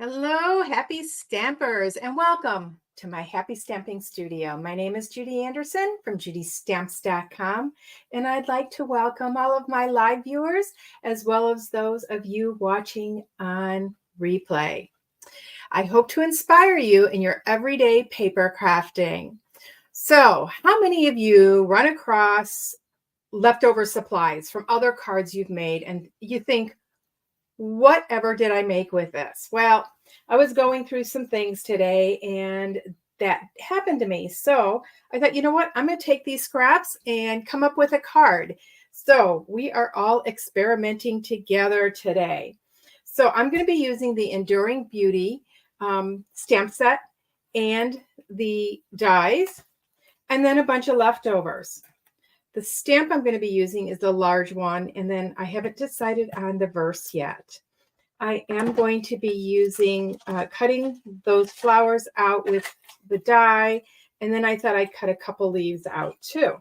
Hello, happy stampers, and welcome to my happy stamping studio. My name is Judi Anderson from judystamps.com, and I'd like to welcome all of my live viewers as well as those of you watching on replay. I hope to inspire you in your everyday paper crafting. So, how many of you run across leftover supplies from other cards you've made and you think, whatever did I make with this? Well, I was going through some things today and that happened to me. So I thought, you know what? I'm going to take these scraps and come up with a card. So we are all experimenting together today. So I'm going to be using the Enduring Beauty stamp set and the dies, and then a bunch of leftovers. The stamp I'm going to be using is the large one, and then I haven't decided on the verse yet. I am going to be using, cutting those flowers out with the die, and then I thought I'd cut a couple leaves out too.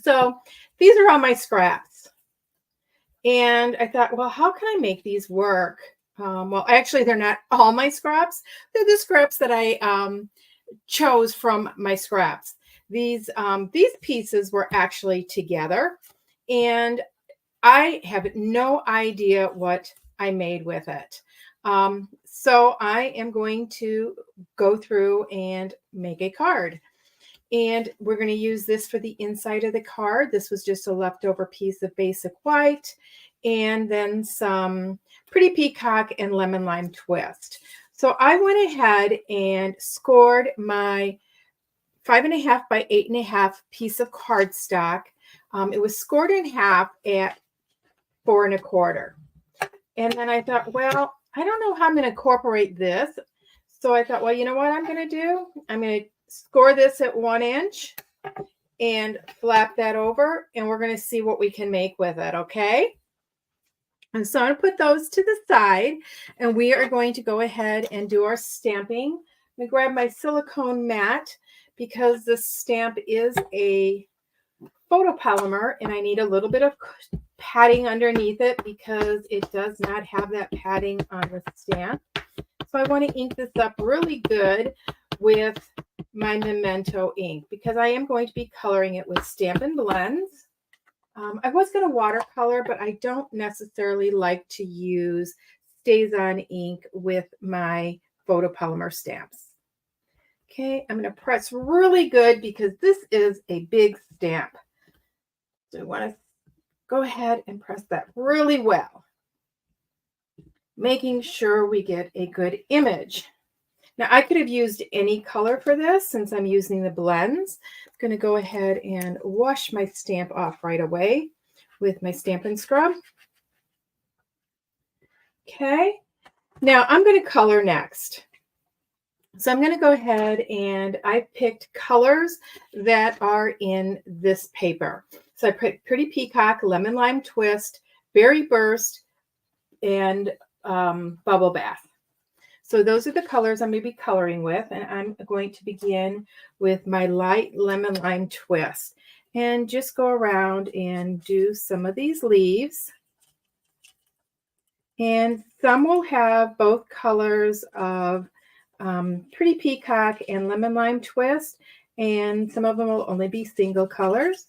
So these are all my scraps. And I thought, well, how can I make these work? Well, actually, they're not all my scraps. They're the scraps that I chose from my scraps. These pieces were actually together, and I have no idea what I made with it. So I am going to go through and make a card. And we're going to use this for the inside of the card. This was just a leftover piece of basic white, and then some Pretty Peacock and Lemon Lime Twist. So I went ahead and scored my 5.5 by 8.5 piece of cardstock. It was scored in half at 4 1/4. And then I thought, well, I don't know how I'm going to incorporate this. So I thought, well, you know what I'm going to do? I'm going to score this at 1 inch and flap that over, and we're going to see what we can make with it, okay? And so I'm going to put those to the side, and we are going to go ahead and do our stamping. I'm going to grab my silicone mat because this stamp is a photopolymer, and I need a little bit of padding underneath it because it does not have that padding on the stamp. So I want to ink this up really good with my Memento ink because I am going to be coloring it with Stampin' Blends. I was going to watercolor, but I don't necessarily like to use Stays-On ink with my photopolymer stamps. Okay, I'm going to press really good because this is a big stamp. So I want to go ahead and press that really well, making sure we get a good image. Now, I could have used any color for this since I'm using the blends. I'm going to go ahead and wash my stamp off right away with my Stampin' Scrub. Okay, now I'm going to color next. So I'm going to go ahead and I picked colors that are in this paper. So I put Pretty Peacock, Lemon Lime Twist, Berry Burst, and Bubble Bath. So those are the colors I'm going to be coloring with, and I'm going to begin with my light Lemon Lime Twist and just go around and do some of these leaves. And some will have both colors of Pretty Peacock and Lemon Lime Twist, and some of them will only be single colors.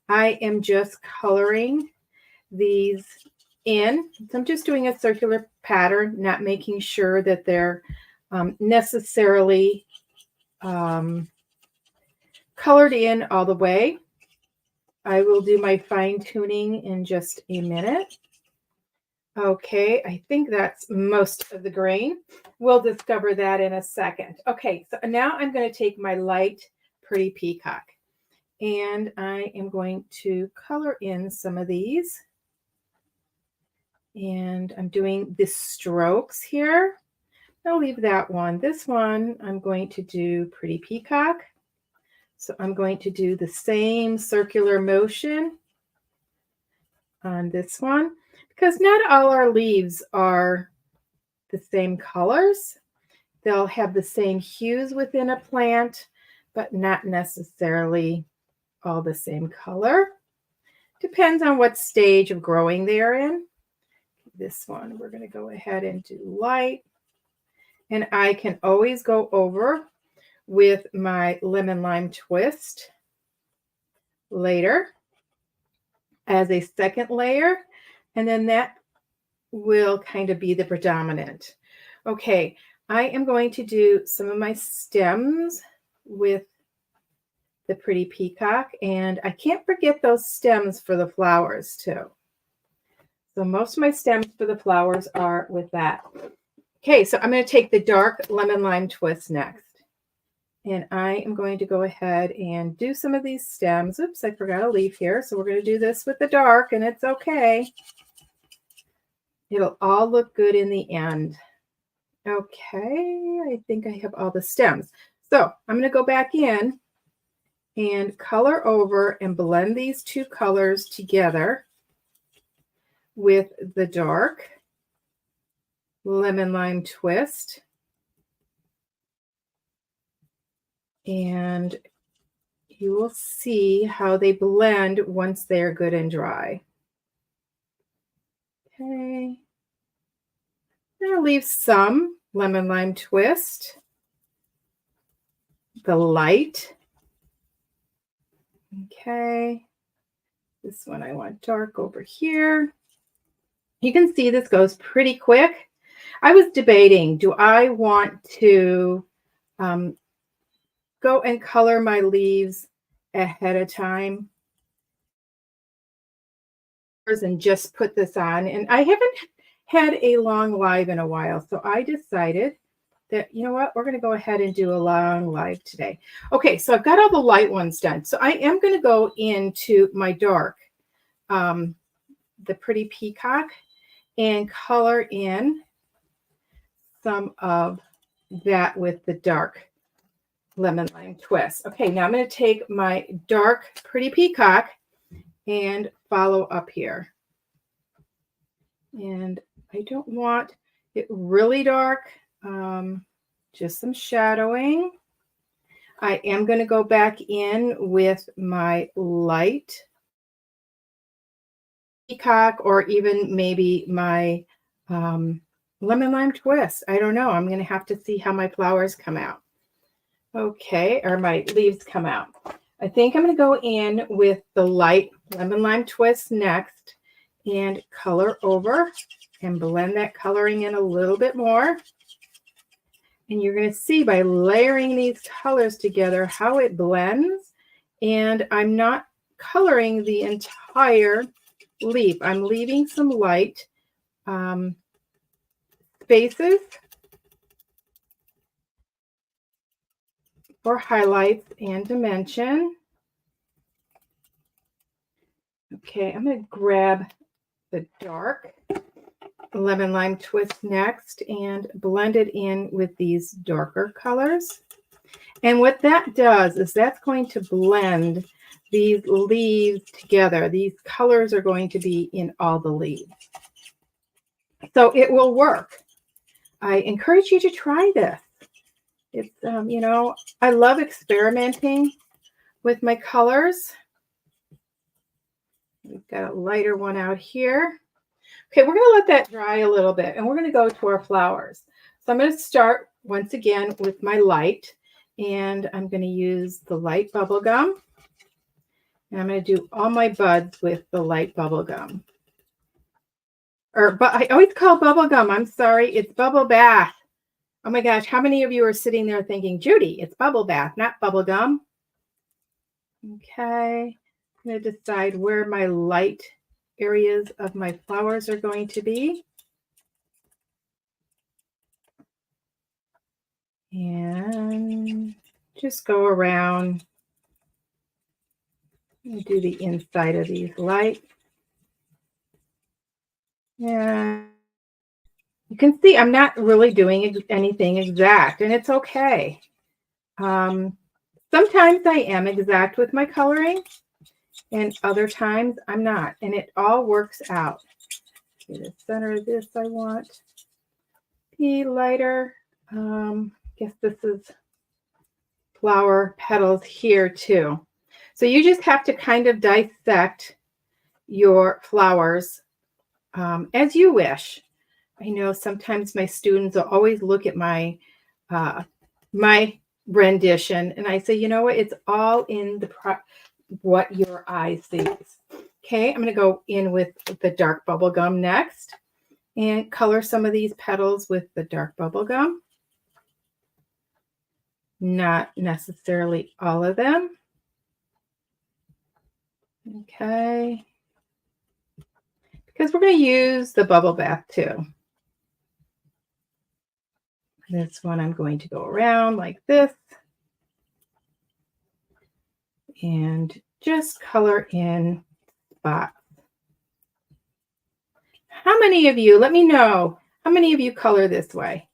I am just coloring these in. So I'm just doing a circular pattern, not making sure that they're necessarily colored in all the way. I will do my fine tuning in just a minute. Okay, I think that's most of the grain. We'll discover that in a second. Okay, so now I'm going to take my light Pretty Peacock, and I am going to color in some of these. And I'm doing the strokes here. I'll leave that one. This one, I'm going to do Pretty Peacock. So I'm going to do the same circular motion on this one because not all our leaves are the same colors. They'll have the same hues within a plant, but not necessarily all the same color. Depends on what stage of growing they are in. This one, we're going to go ahead and do light. And I can always go over with my lemon lime twist later as a second layer. And then that will kind of be the predominant. Okay, I am going to do some of my stems with the pretty peacock, and I can't forget those stems for the flowers too. So most of my stems for the flowers are with that. Okay, so I'm going to take the dark lemon lime twist next. And I am going to go ahead and do some of these stems. Oops, I forgot a leaf here. So we're going to do this with the dark, and it's okay. It'll all look good in the end. Okay, I think I have all the stems. So I'm going to go back in and color over and blend these two colors together with the dark lemon lime twist. And you will see how they blend once they're good and dry. Okay. I'll leave some lemon lime twist, the light. Okay. This one I want dark over here. You can see this goes pretty quick. I was debating, do I want to go and color my leaves ahead of time and just put this on? And I haven't had a long live in a while, so I decided that, you know what, we're going to go ahead and do a long live today. Okay, so I've got all the light ones done. So I am going to go into my dark, the pretty peacock, and color in some of that with the dark lemon lime twist. Okay, now I'm going to take my dark pretty peacock and follow up here. And I don't want it really dark, just some shadowing. I am going to go back in with my light peacock, or even maybe my lemon lime twist. I don't know. I'm going to have to see how my flowers come out. Okay, or my leaves come out. I think I'm going to go in with the light lemon lime twist next and color over and blend that coloring in a little bit more. And you're going to see by layering these colors together how it blends. And I'm not coloring the entire leaf. I'm leaving some light spaces for highlights and dimension. Okay, I'm going to grab the dark lemon lime twist next and blend it in with these darker colors. And what that does is that's going to blend these leaves together. These colors are going to be in all the leaves. So it will work. I encourage you to try this. It's, you know, I love experimenting with my colors. We've got a lighter one out here. Okay, we're going to let that dry a little bit, and we're going to go to our flowers. So I'm going to start once again with my light, and I'm going to use the light bubble gum. And I'm going to do all my buds with the light bubble gum. But I always call bubble gum. I'm sorry, it's bubble bath. Oh my gosh, how many of you are sitting there thinking, Judy, it's bubble bath, not bubble gum? Okay, I'm going to decide where my light areas of my flowers are going to be. And just go around and do the inside of these lights. Yeah. You can see I'm not really doing anything exact, and it's okay. Sometimes I am exact with my coloring, and other times I'm not, and it all works out. Okay, the center of this I want be lighter. Guess this is flower petals here too. So you just have to kind of dissect your flowers as you wish. I know sometimes my students will always look at my rendition and I say, you know what, it's all in the what your eye sees. Okay, I'm going to go in with the dark bubble gum next and color some of these petals with the dark bubble gum. Not necessarily all of them. Okay, because we're going to use the bubble bath too. This one I'm going to go around like this and just color in spots. How many of you, let me know, how many of you color this way?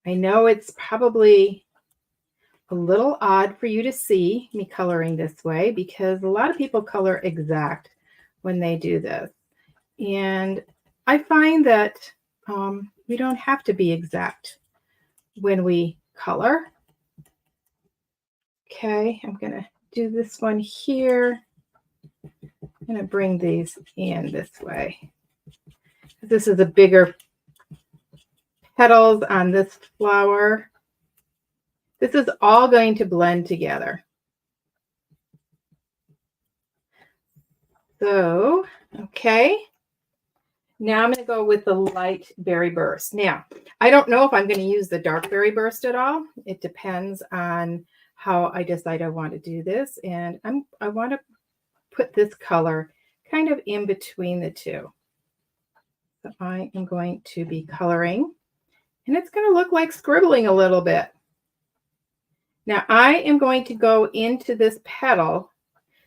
I know it's probably a little odd for you to see me coloring this way because a lot of people color exact when they do this. And I find that we don't have to be exact when we color. Okay, I'm going to do this one here. I'm going to bring these in this way. This is a bigger petals on this flower. This is all going to blend together. So, okay. Now I'm going to go with the light berry burst. Now, I don't know if I'm going to use the dark berry burst at all. It depends on how I decide I want to do this. And I want to put this color kind of in between the two. So I am going to be coloring, and it's going to look like scribbling a little bit. Now I am going to go into this petal,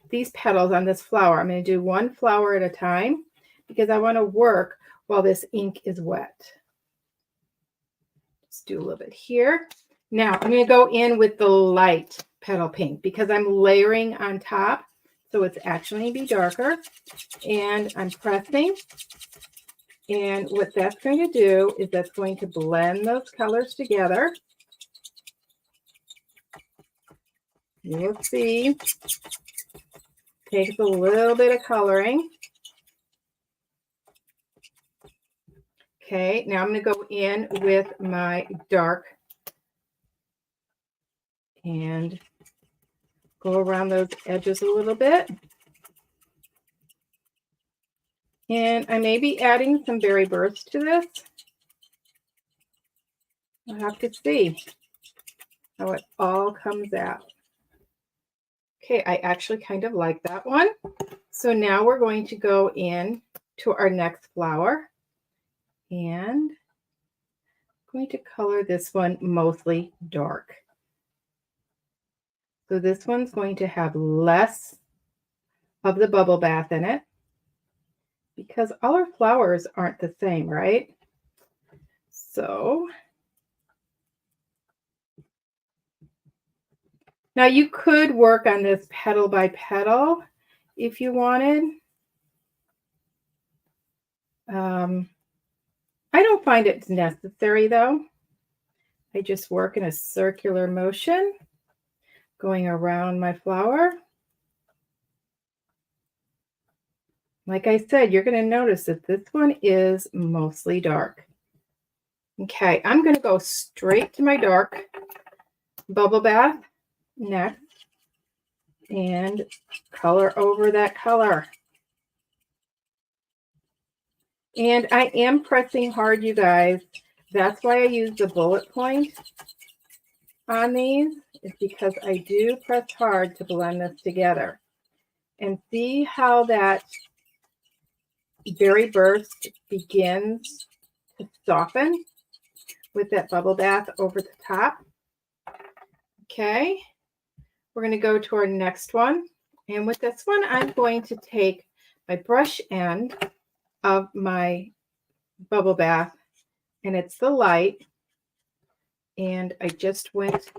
these petals on this flower. I'm going to do one flower at a time because I want to work while this ink is wet. Just do a little bit here. Now I'm going to go in with the light petal pink because I'm layering on top. So it's actually going to be darker. And I'm pressing. And what that's going to do is that's going to blend those colors together. You'll see. Takes a little bit of coloring. Okay, now I'm going to go in with my dark and go around those edges a little bit. And I may be adding some berry burst to this. I'll have to see how it all comes out. Okay, I actually kind of like that one. So now we're going to go in to our next flower. And I'm going to color this one mostly dark. So this one's going to have less of the bubble bath in it because all our flowers aren't the same, right? So now you could work on this petal by petal if you wanted. I don't find it necessary though. I just work in a circular motion going around my flower. Like I said, you're going to notice that this one is mostly dark. Okay, I'm going to go straight to my dark bubble bath next and color over that color. And I am pressing hard, you guys. That's why I use the bullet point on these, is because I do press hard to blend this together. And see how that berry burst begins to soften with that bubble bath over the top. Okay, we're going to go to our next one. And with this one, I'm going to take my brush end of my bubble bath, and it's the light, and I just went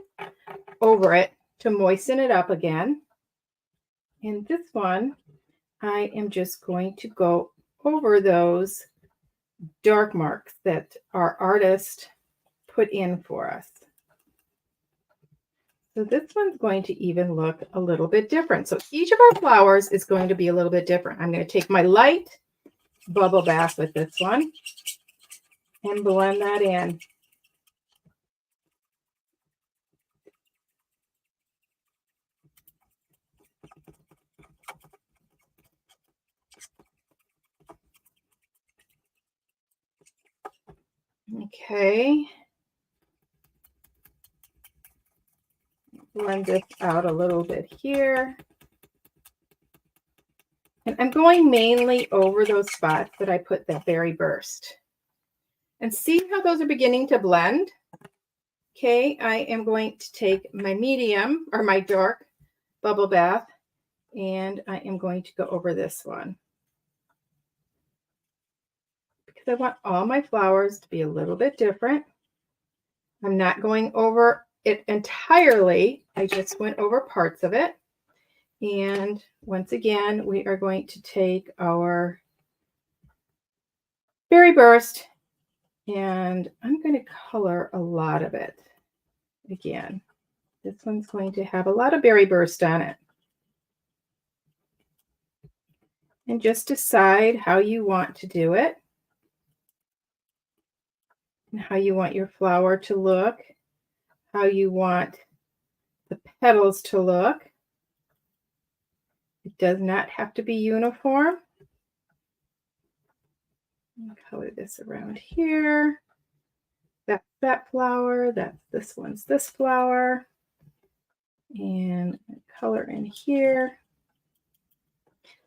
over it to moisten it up again. And this one, I am just going to go over those dark marks that our artist put in for us. So this one's going to even look a little bit different. So each of our flowers is going to be a little bit different. I'm going to take my light bubble bath with this one and blend that in. Okay. Blend this out a little bit here. And I'm going mainly over those spots that I put that berry burst. And see how those are beginning to blend? Okay, I am going to take my medium or my dark bubble bath, and I am going to go over this one. Because I want all my flowers to be a little bit different. I'm not going over it entirely. I just went over parts of it. And once again, we are going to take our berry burst, and I'm going to color a lot of it. Again, this one's going to have a lot of berry burst on it. And just decide how you want to do it and how you want your flower to look, how you want the petals to look. It does not have to be uniform. I'll color this around here. That's that flower. That's this one's this flower. And color in here.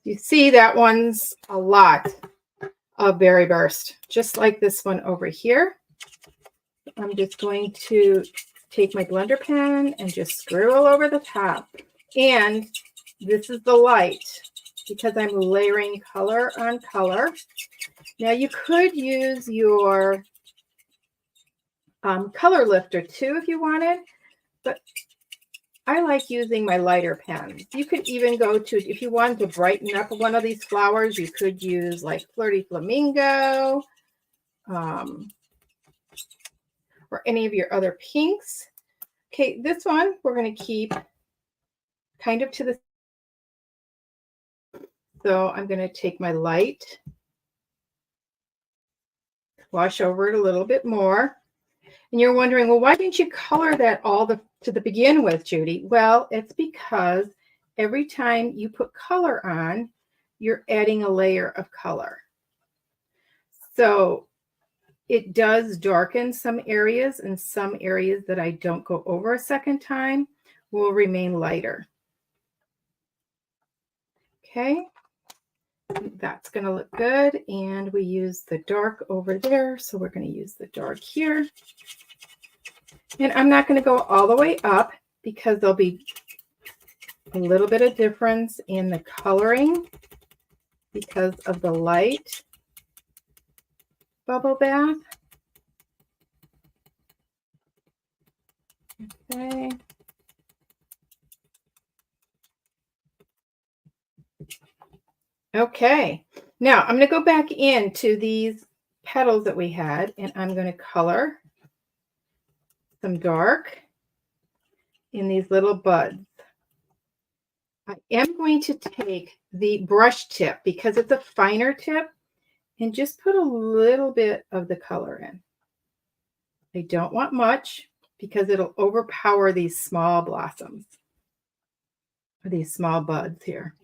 You see that one's a lot of berry burst, just like this one over here. I'm just going to take my blender pen and just screw all over the top. And this is the light because I'm layering color on color. Now you could use your color lifter too if you wanted, but I like using my lighter pens. You could even go to, if you wanted to brighten up one of these flowers, you could use like Flirty Flamingo or any of your other pinks. Okay, this one we're going to keep kind of to the, so I'm going to take my light, wash over it a little bit more. And you're wondering, well, why didn't you color that all to the begin with, Judy? Well, it's because every time you put color on, you're adding a layer of color. So it does darken some areas, and some areas that I don't go over a second time will remain lighter. Okay, that's going to look good. And we use the dark over there, so we're going to use the dark here. And I'm not going to go all the way up because there'll be a little bit of difference in the coloring because of the light bubble bath. Okay. Okay. Now I'm going to go back into these petals that we had, and I'm going to color some dark in these little buds. I am going to take the brush tip because it's a finer tip and just put a little bit of the color in. I don't want much because it'll overpower these small blossoms, or these small buds here.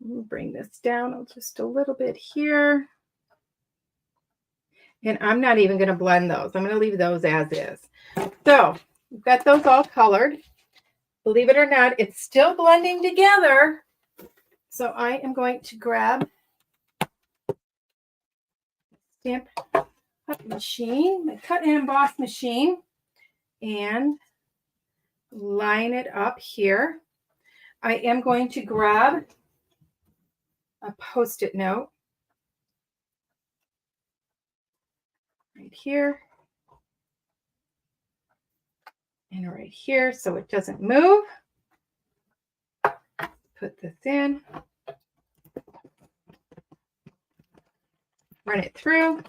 We'll bring this down just a little bit here. And I'm not even going to blend those. I'm going to leave those as is. So we've got those all colored. Believe it or not, it's still blending together. So I am going to grab stamp cut machine, my cut and emboss machine, and line it up here. I am going to grab a Post-it note right here and right here so it doesn't move. Put this in, run it through.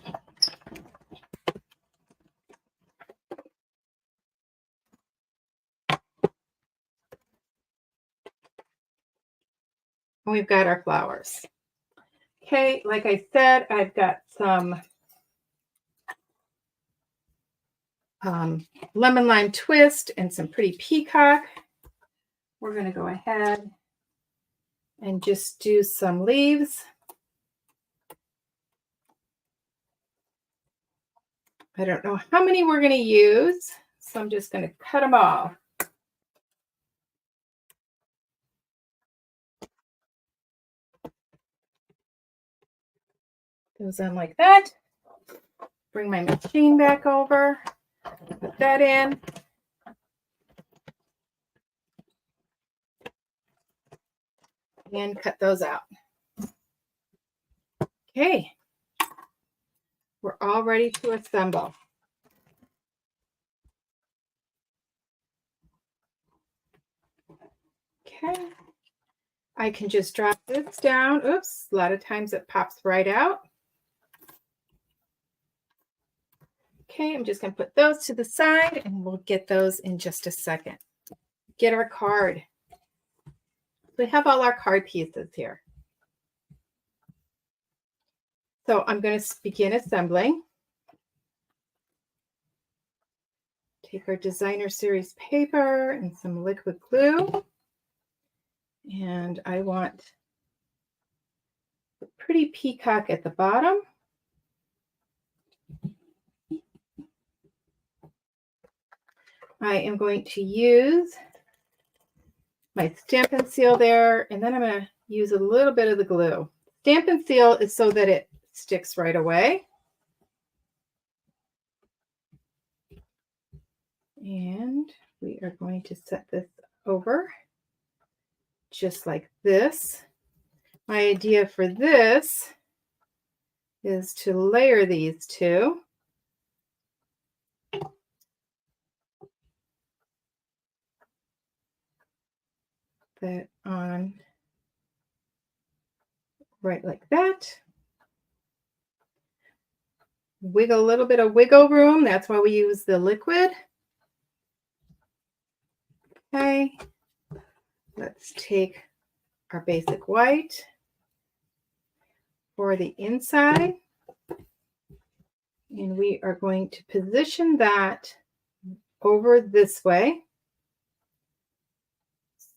And we've got our flowers. Okay, like I said, I've got some lemon lime twist and some pretty peacock. We're going to go ahead and just do some leaves. I don't know how many we're going to use, so I'm just going to cut them all. Goes on like that. Bring my machine back over, put that in. And cut those out. Okay, we're all ready to assemble. Okay, I can just drop this down. Oops, a lot of times it pops right out. Okay, I'm just going to put those to the side and we'll get those in just a second. Get our card. We have all our card pieces here. So I'm going to begin assembling. Take our designer series paper and some liquid glue. And I want a pretty peacock at the bottom. I am going to use my Stamp and Seal there, and then I'm going to use a little bit of the glue. Stamp and Seal is so that it sticks right away. And we are going to set this over just like this. My idea for this is to layer these two. That on right like that. Wiggle a little bit of wiggle room. That's why we use the liquid. Okay. Let's take our basic white for the inside. And we are going to position that over this way.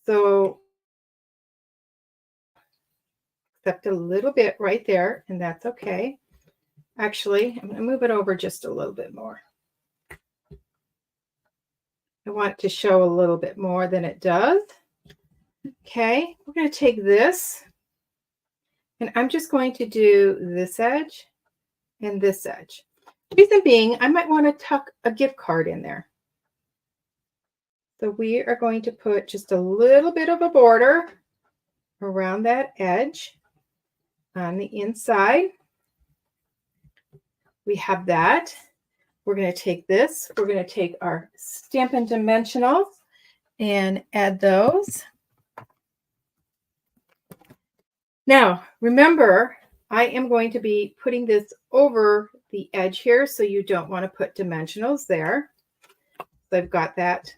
So except a little bit right there, and that's okay. Actually, I'm going to move it over just a little bit more. I want it to show a little bit more than it does. Okay, we're going to take this, and I'm just going to do this edge and this edge. Reason being, I might want to tuck a gift card in there. So we are going to put just a little bit of a border around that edge on the inside. We have that. We're going to take this. We're going to take our Stampin' Dimensionals and add those. Now, remember, I am going to be putting this over the edge here, so you don't want to put dimensionals there. So I've got that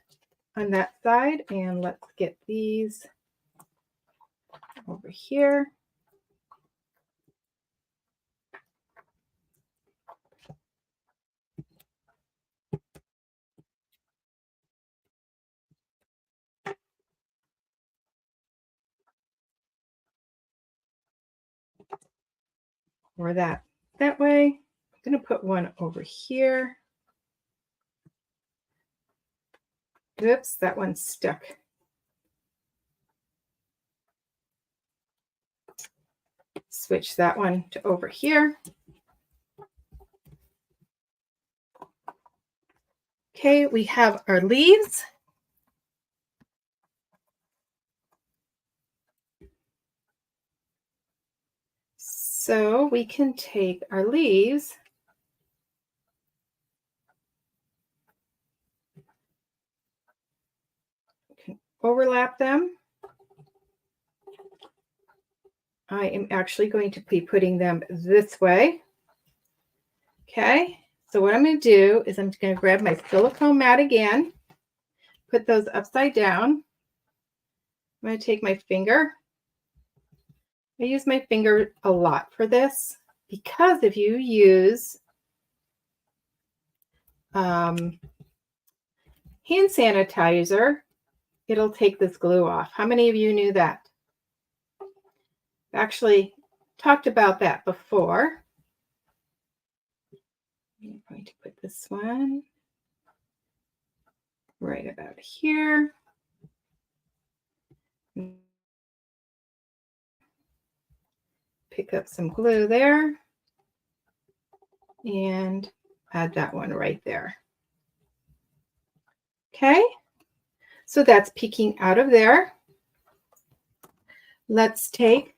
on that side, and let's get these over here. Or that way. I'm going to put one over here. Oops, that one's stuck. Switch that one to over here. Okay, we have our leaves. So we can take our leaves overlap them. I am actually going to be putting them this way. Okay, so what I'm going to do is I'm going to grab my silicone mat again, put those upside down. I'm going to take my finger, I use my finger a lot for this because if you use hand sanitizer, it'll take this glue off. How many of you knew that? Actually talked about that before. I'm going to put this one right about here. Pick up some glue there and add that one right there. Okay, so that's peeking out of there. Let's take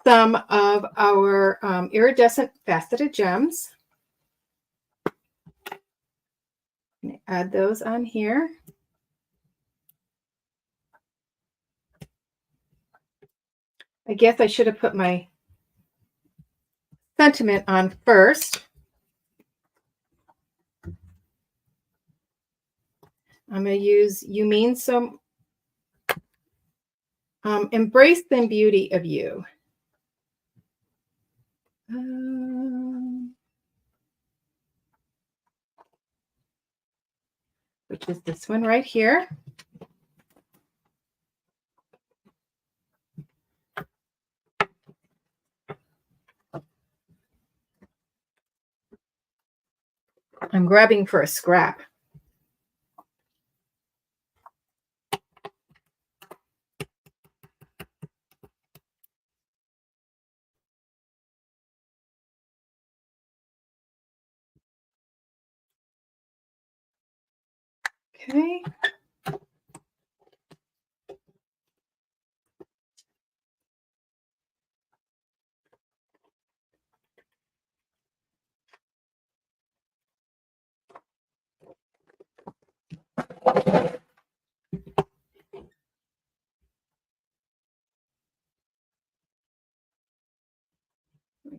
some of our iridescent faceted gems. Add those on here. I guess I should have put my sentiment on first. I'm going to use "You Mean So." Embrace the beauty of you. Which is this one right here. I'm grabbing for a scrap. Okay.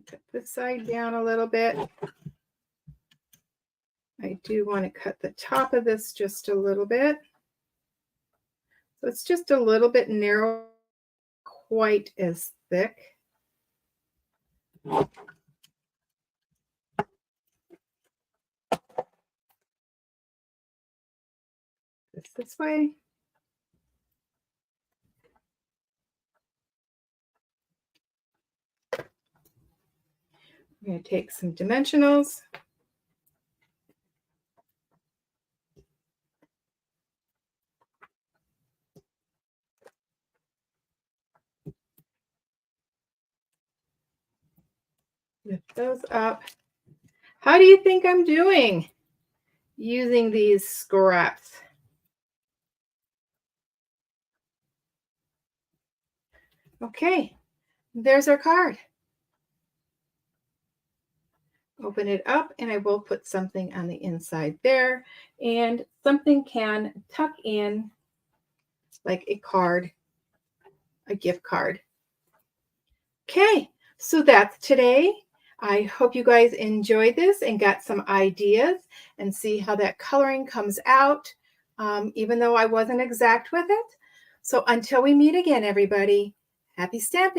Cut this side down a little bit. I do want to cut the top of this just a little bit. So it's just a little bit narrow, quite as thick. This way. I'm going to take some dimensionals. Lift those up. How do you think I'm doing using these scraps? Okay, there's our card. Open it up and I will put something on the inside there, and something can tuck in like a card, a gift card. Okay, so that's today. I hope you guys enjoyed this and got some ideas and see how that coloring comes out, even though I wasn't exact with it. So until we meet again, everybody, happy stamping.